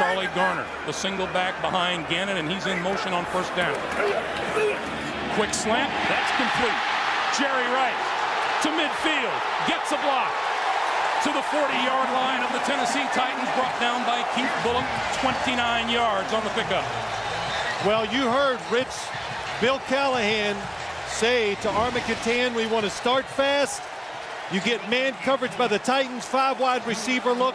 Charlie Garner, the single back behind Gannon, and he's in motion on first down. Quick slant, that's complete. Jerry Rice to midfield, gets a block. To the 40-yard line of the Tennessee Titans, brought down by Keith Bullock, 29 yards on the pickup. Well, you heard Bill Callahan say to Armacatan, we want to start fast. You get man coverage by the Titans, 5-wide receiver look.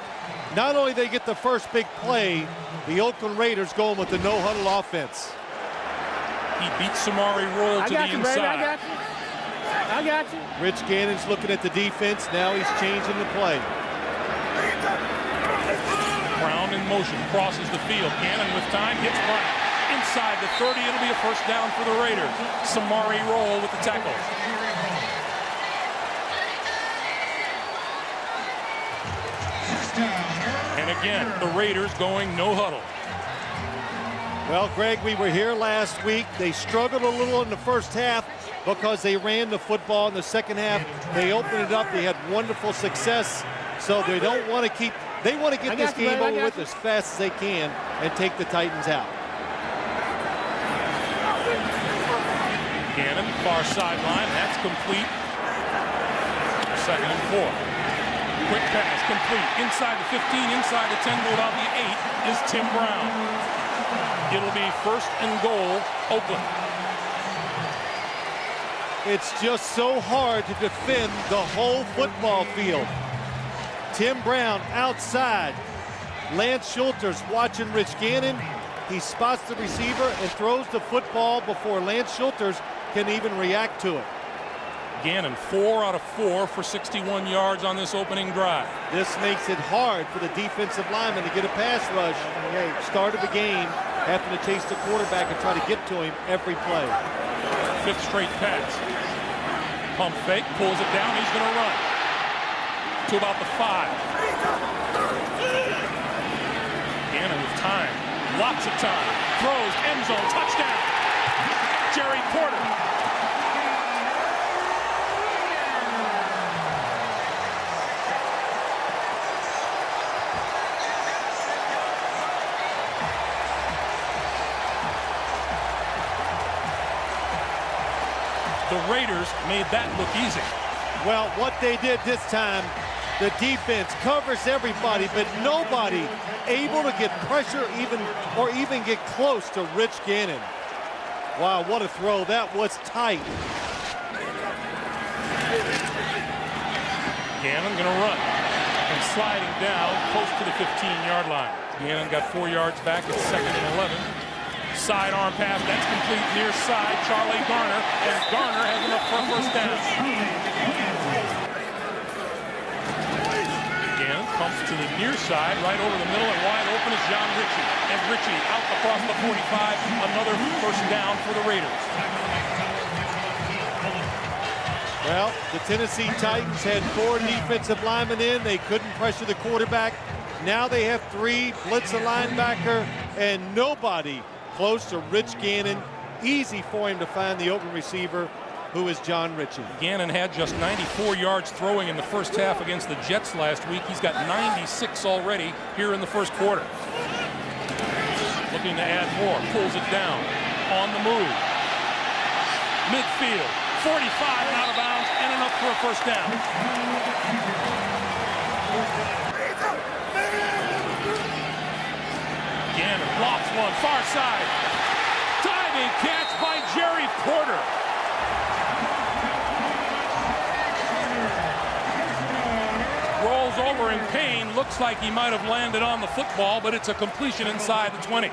Not only they get the first big play, the Oakland Raiders going with the no-huddle offense. He beats Samari Roll to the inside. I got you. Rich Gannon's looking at the defense. Now he's changing the play. Brown in motion, crosses the field. Gannon with time, hits Brown. Inside the 30, it'll be a first down for the Raiders. Samari Roll with the tackle. And again, the Raiders going no huddle. Well, Greg, we were here last week. They struggled a little in the first half because they ran the football. In the second half, they opened it up. They had wonderful success. So they don't want to keep, they want to get this game over with as fast as they can and take the Titans out. Gannon, far sideline, that's complete. 2nd and 4. Quick pass, complete. Inside the 15, inside the 10, go about the 8 is Tim Brown. It'll be 1st and goal, Oakland. It's just so hard to defend the whole football field. Tim Brown outside. Lance Schulter's watching Rich Gannon. He spots the receiver and throws the football before Lance Schulters can even react to it. Gannon, 4 out of 4 for 61 yards on this opening drive. This makes it hard for the defensive lineman to get a pass rush. Start of the game, having to chase the quarterback and try to get to him every play. 5th straight pass. Pump fake, pulls it down, he's going to run. To about the 5. Gannon with time, lots of time. Throws, end zone, touchdown. Jerry Porter. The Raiders made that look easy. Well, what they did this time, the defense covers everybody, but nobody able to get pressure even get close to Rich Gannon. Wow, what a throw. That was tight. Gannon gonna run and sliding down close to the 15-yard line. Gannon got 4 yards back at 2nd and 11. Sidearm pass, that's complete near side. Charlie Garner, and Garner has enough for a first down. Gannon comes to the near side, right over the middle, and wide open is John Ritchie. And Ritchie out across the 45, another first down for the Raiders. Well, the Tennessee Titans had 4 defensive linemen in. They couldn't pressure the quarterback. Now they have 3, blitz a linebacker, and nobody close to Rich Gannon. Easy for him to find the open receiver, who is John Ritchie. Gannon had just 94 yards throwing in the first half against the Jets last week. He's got 96 already here in the first quarter. Looking to add more, pulls it down, on the move. Midfield, 45 and out of bounds, and enough for a first down. Gannon lofts one, far side. Diving catch by Jerry Porter. Rolls over in pain. Looks like he might have landed on the football, but it's a completion inside the 20.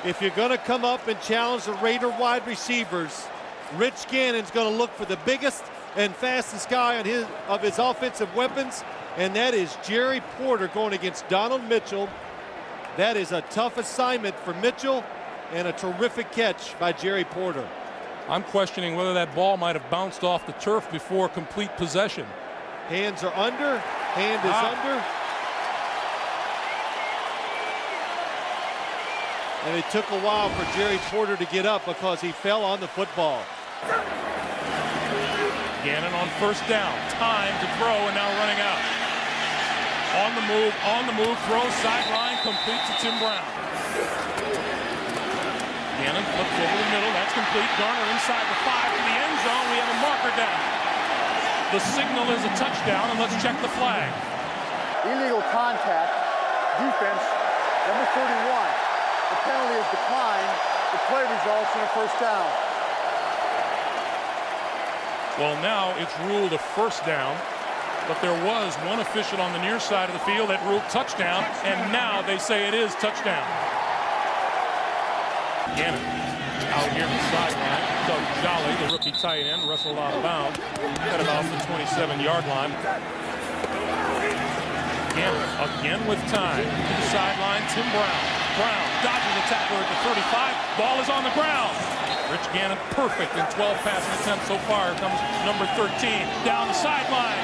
If you're going to come up and challenge the Raider wide receivers, Rich Gannon's going to look for the biggest and fastest guy on his offensive weapons, and that is Jerry Porter going against Donald Mitchell. That is a tough assignment for Mitchell, and a terrific catch by Jerry Porter. I'm questioning whether that ball might have bounced off the turf before complete possession. Hands are under, hand is under. And it took a while for Jerry Porter to get up because he fell on the football. Gannon on first down, time to throw, and now running out. On the move, throws sideline, complete to Tim Brown. Gannon flips over the middle, that's complete. Garner inside the 5 to the end zone. We have a marker down. The signal is a touchdown, and let's check the flag. Illegal contact, defense, number 31. The penalty is declined. The play results in a first down. Well, now it's ruled a first down, but there was one official on the near side of the field that ruled touchdown, and now they say it is touchdown. Gannon out here on the sideline. Doug Jolly, the rookie tight end, wrestled out of bounds at about the 27-yard line. Gannon again with time to the sideline. Tim Brown. Brown dodges the tackler at the 35. Ball is on the ground. Rich Gannon perfect in 12 passing attempts so far. Comes number 13 down the sideline.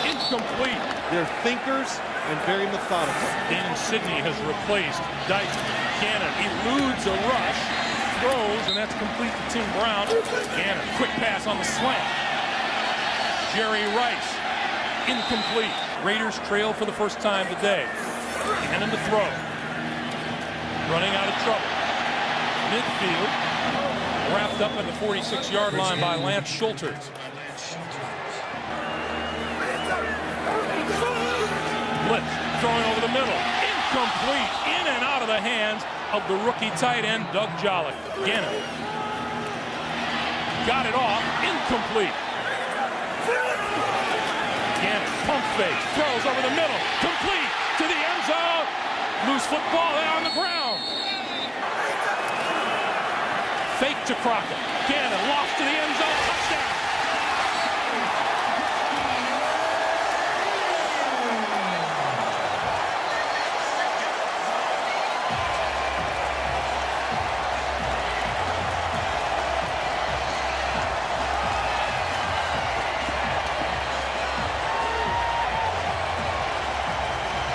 Incomplete. They're thinkers and very methodical. Dan Sidney has replaced Dyson. Gannon eludes a rush, throws, and that's complete to Tim Brown. Gannon, quick pass on the slant. Jerry Rice, incomplete. Raiders trail for the first time today. Gannon to throw. Running out of trouble. Midfield, wrapped up at the 46-yard line by Lance Schulters. Blitz, throwing over the middle. Incomplete, in and out of the hands of the rookie tight end, Doug Jolly. Gannon got it off, incomplete. Gannon, pump fake, throws over the middle, complete to the end zone. Loose football there on the ground. Fake to Crockett. Gannon lost to the end zone, touchdown.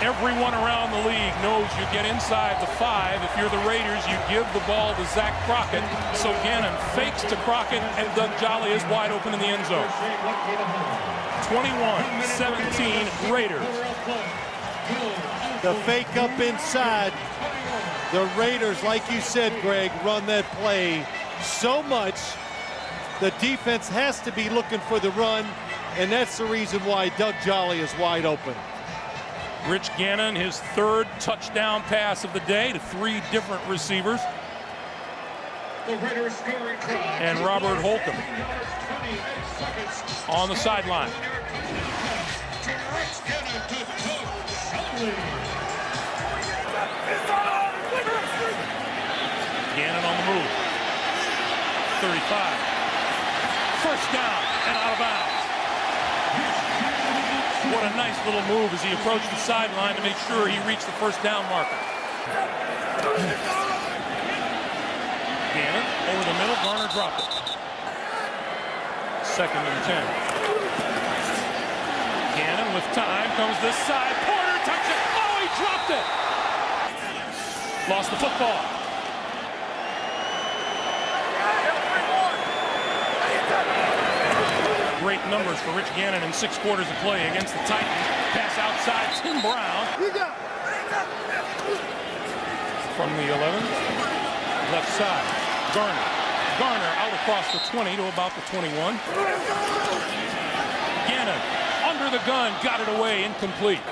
Everyone around the league knows you get inside the 5. If you're the Raiders, you give the ball to Zach Crockett. So Gannon fakes to Crockett, and Doug Jolly is wide open in the end zone. 21-17 Raiders. The fake up inside. The Raiders, like you said, Greg, run that play so much. The defense has to be looking for the run, and that's the reason why Doug Jolly is wide open. Rich Gannon, his 3rd touchdown pass of the day to 3 different receivers. And Robert Holcomb on the sideline. Gannon on the move. 35. First down and out of bounds. What a nice little move as he approached the sideline to make sure he reached the first down marker. Gannon over the middle, Garner dropped it. 2nd and 10. Gannon with time, comes this side, Porter touches it, oh, he dropped it! Lost the football. Great numbers for Rich Gannon in 6 quarters of play against the Titans. Pass outside, Tim Brown. From the 11, left side, Garner. Garner out across the 20 to about the 21. Gannon under the gun, got it away, incomplete.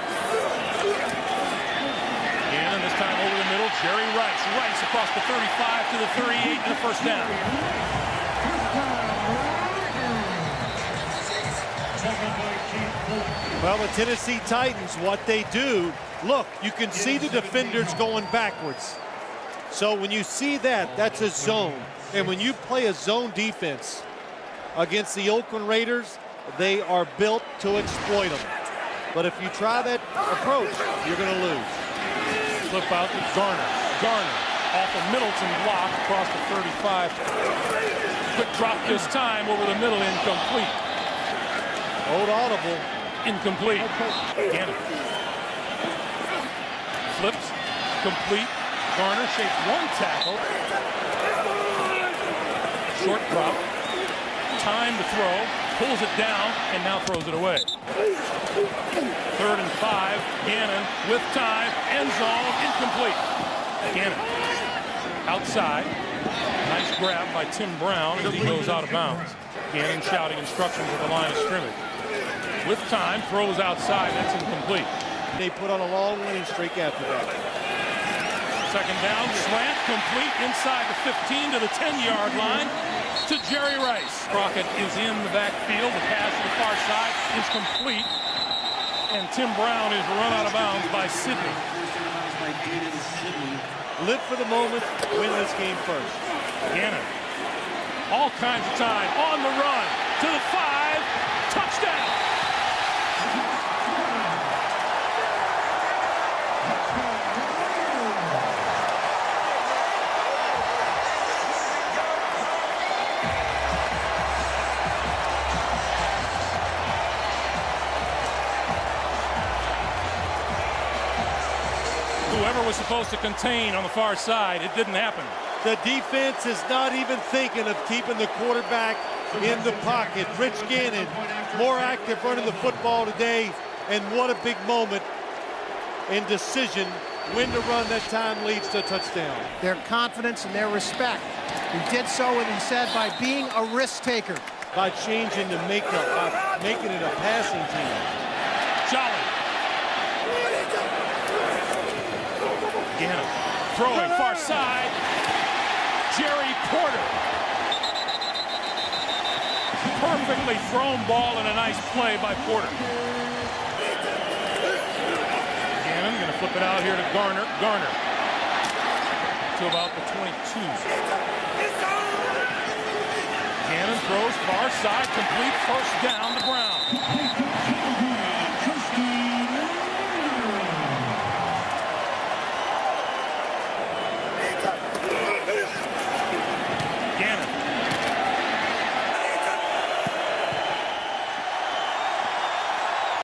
Gannon this time over the middle, Jerry Rice. Rice across the 35 to the 38 and a first down. Well, the Tennessee Titans, what they do, look, you can see the defenders going backwards. So when you see that, that's a zone. And when you play a zone defense against the Oakland Raiders, they are built to exploit them. But if you try that approach, you're going to lose. Flip out to Garner. Garner off a Middleton block across the 35. Quick drop this time over the middle, incomplete. Old audible. Incomplete. Gannon. Flips. Complete. Garner shakes 1 tackle. Short drop. Time to throw. pulls it down, and now throws it away. 3rd and 5. Gannon with time. End zone. Incomplete. Gannon outside. Nice grab by Tim Brown as he goes out of bounds. Gannon shouting instructions at the line of scrimmage. With time, throws outside. That's incomplete. They put on a long winning streak after that. 2nd down, slant, complete inside the 15 to the 10-yard line to Jerry Rice. Crockett is in the backfield. The pass to the far side is complete. And Tim Brown is run out of bounds by Sidney. Live for the moment, win this game first. Gannon, all kinds of time, on the run, to the 5, touchdown! Whoever was supposed to contain on the far side, it didn't happen. The defense is not even thinking of keeping the quarterback in the pocket. Rich Gannon, more active running the football today, and what a big moment in decision. When to run that time leads to a touchdown. Their confidence and their respect. He did so, and he said, by being a risk taker. By changing the makeup, by making it a passing team. Jolly. Gannon throwing far side. Jerry Porter. Perfectly thrown ball and a nice play by Porter. Gannon going to flip it out here to Garner. Garner to about the 22. Gannon throws far side, complete, 1st down to Brown.